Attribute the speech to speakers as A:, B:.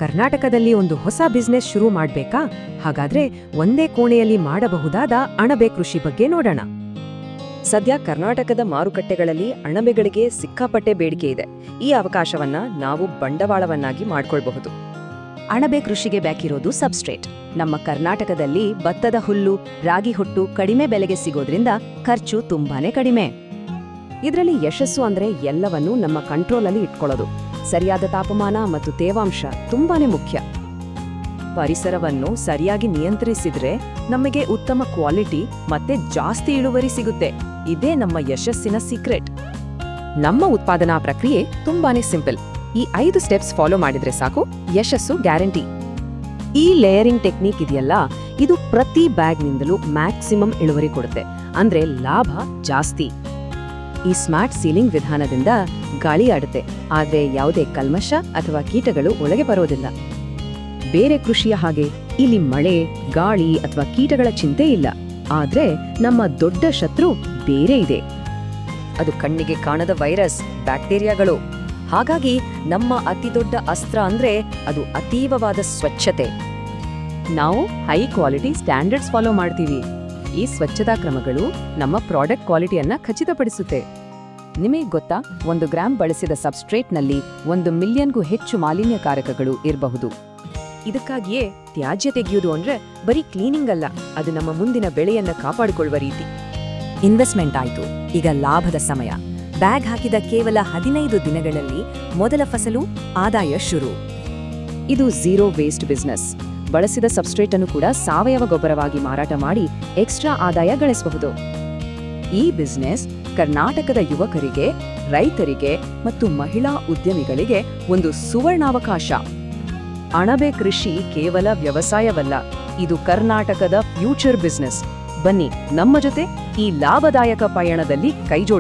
A: ಕರ್ನಾಟಕದಲ್ಲಿ ಒಂದು ಹೊಸ ಬಿಸ್ನೆಸ್ ಶುರು ಮಾಡ್ಬೇಕಾ? ಹಾಗಾದ್ರೆ ಒಂದೇ ಕೋಣೆಯಲ್ಲಿ ಮಾಡಬಹುದಾದ ಅಣಬೆ ಕೃಷಿ ಬಗ್ಗೆ ನೋಡೋಣ.
B: ಸದ್ಯ ಕರ್ನಾಟಕದ ಮಾರುಕಟ್ಟೆಗಳಲ್ಲಿ ಅಣಬೆಗಳಿಗೆ ಸಿಕ್ಕಾಪಟ್ಟೆ ಬೇಡಿಕೆ ಇದೆ. ಈ ಅವಕಾಶವನ್ನ ನಾವು ಬಂಡವಾಳವನ್ನಾಗಿ ಮಾಡ್ಕೊಳ್ಬಹುದು.
C: ಅಣಬೆ ಕೃಷಿಗೆ ಬೇಕಿರೋದು ಸಬ್ಸ್ಟ್ರೇಟ್. ನಮ್ಮ ಕರ್ನಾಟಕದಲ್ಲಿ ಭತ್ತದ ಹುಲ್ಲು, ರಾಗಿ ಹೊಟ್ಟು ಕಡಿಮೆ ಬೆಲೆಗೆ ಸಿಗೋದ್ರಿಂದ ಖರ್ಚು ತುಂಬಾನೇ ಕಡಿಮೆ.
B: ಇದರಲ್ಲಿ ಯಶಸ್ಸು ಅಂದ್ರೆ ಎಲ್ಲವನ್ನೂ ನಮ್ಮ ಕಂಟ್ರೋಲಲ್ಲಿ ಇಟ್ಕೊಳ್ಳೋದು. ಸರಿಯಾದ ತಾಪಮಾನ ಮತ್ತು ತೇವಾಂಶ ತುಂಬಾನೇ ಮುಖ್ಯ. ಪರಿಸರವನ್ನು ಸರಿಯಾಗಿ ನಿಯಂತ್ರಿಸಿದ್ರೆ ನಮಗೆ ಉತ್ತಮ ಕ್ವಾಲಿಟಿ ಮತ್ತೆ ಜಾಸ್ತಿ ಇಳುವರಿ ಸಿಗುತ್ತೆ. ಇದೇ ನಮ್ಮ ಯಶಸ್ಸಿನ ಸೀಕ್ರೆಟ್. ನಮ್ಮ ಉತ್ಪಾದನಾ ಪ್ರಕ್ರಿಯೆ ತುಂಬಾನೇ ಸಿಂಪಲ್. ಈ 5 ಸ್ಟೆಪ್ಸ್ ಫಾಲೋ ಮಾಡಿದ್ರೆ ಸಾಕು, ಯಶಸ್ಸು ಗ್ಯಾರಂಟಿ. ಈ ಲೇಯರಿಂಗ್ ಟೆಕ್ನಿಕ್ ಇದೆಯಲ್ಲ, ಇದು ಪ್ರತಿ ಬ್ಯಾಗ್ನಿಂದಲೂ ಮ್ಯಾಕ್ಸಿಮಮ್ ಇಳುವರಿ ಕೊಡುತ್ತೆ. ಅಂದ್ರೆ ಲಾಭ ಜಾಸ್ತಿ. ಈ ಸ್ಮಾರ್ಟ್ ಸೀಲಿಂಗ್ ವಿಧಾನದಿಂದ ಗಾಳಿ ಆಡುತ್ತೆ, ಆದ್ರೆ ಯಾವುದೇ ಕಲ್ಮಶ ಅಥವಾ ಕೀಟಗಳು ಒಳಗೆ ಬರೋದಿಲ್ಲ. ಬೇರೆ ಕೃಷಿಯ ಹಾಗೆ ಇಲ್ಲಿ ಮಳೆ, ಗಾಳಿ ಅಥವಾ ಕೀಟಗಳ ಚಿಂತೆ ಇಲ್ಲ. ಆದ್ರೆ ನಮ್ಮ ದೊಡ್ಡ ಶತ್ರು ಬೇರೆ ಇದೆ. ಅದು ಕಣ್ಣಿಗೆ ಕಾಣದ ವೈರಸ್, ಬ್ಯಾಕ್ಟೀರಿಯಾಗಳು. ಹಾಗಾಗಿ ನಮ್ಮ ಅತಿದೊಡ್ಡ ಅಸ್ತ್ರ ಅಂದ್ರೆ ಅದು ಅತೀವವಾದ ಸ್ವಚ್ಛತೆ. ನಾವು ಹೈ ಕ್ವಾಲಿಟಿ ಸ್ಟ್ಯಾಂಡರ್ಡ್ಸ್ ಫಾಲೋ ಮಾಡ್ತೀವಿ. ಈ ಸ್ವಚ್ಛತಾ ಕ್ರಮಗಳು ನಮ್ಮ ಪ್ರಾಡಕ್ಟ್ ಕ್ವಾಲಿಟಿಯನ್ನ ಖಚಿತಪಡಿಸುತ್ತೆ. ನಿಮಗೆ ಗೊತ್ತಾ, 1 ಗ್ರಾಂ ಬಳಸಿದ ಸಬ್ಸ್ಟ್ರೇಟ್ನಲ್ಲಿ 1 ಮಿಲಿಯನ್ಗೂ ಹೆಚ್ಚು ಮಾಲಿನ್ಯಕಾರಕಗಳು ಇರಬಹುದು. ಇದಕ್ಕಾಗಿಯೇ ತ್ಯಾಜ್ಯ ತೆಗೆಯುವುದು ಅಂದ್ರೆ ಬರೀ ಕ್ಲೀನಿಂಗ್ ಅಲ್ಲ, ಅದು ನಮ್ಮ ಮುಂದಿನ ಬೆಳೆಯನ್ನ ಕಾಪಾಡಿಕೊಳ್ಳುವ ರೀತಿ.
C: ಇನ್ವೆಸ್ಟ್ಮೆಂಟ್ ಆಯ್ತು, ಈಗ ಲಾಭದ ಸಮಯ. ಬ್ಯಾಗ್ ಹಾಕಿದ ಕೇವಲ 15 ದಿನಗಳಲ್ಲಿ ಮೊದಲ ಫಸಲು, ಆದಾಯ ಶುರು.
B: ಇದು ಝೀರೋ ವೇಸ್ಟ್ ಬಿಸ್ನೆಸ್. ಬಳಸಿದ ಸಬ್ಸ್ಟ್ರೇಟ್ ಅನ್ನು ಕೂಡ ಸಾವಯವ ಗೊಬ್ಬರವಾಗಿ ಮಾರಾಟ ಮಾಡಿ ಎಕ್ಸ್ಟ್ರಾ ಆದಾಯ ಗಳಿಸಬಹುದು. ಈ ಬಿಸ್ನೆಸ್ ಕರ್ನಾಟಕದ ಯುವಕರಿಗೆ, ರೈತರಿಗೆ ಮತ್ತು ಮಹಿಳಾ ಉದ್ಯಮಿಗಳಿಗೆ ಒಂದು ಸುವರ್ಣಾವಕಾಶ. ಅಣಬೆ ಕೃಷಿ ಕೇವಲ ವ್ಯವಸಾಯವಲ್ಲ, ಇದು ಕರ್ನಾಟಕದ ಫ್ಯೂಚರ್ ಬಿಸ್ನೆಸ್. ಬನ್ನಿ, ನಮ್ಮ ಜೊತೆ ಈ ಲಾಭದಾಯಕ ಪಯಣದಲ್ಲಿ ಕೈಜೋಡಿಸೋಣ.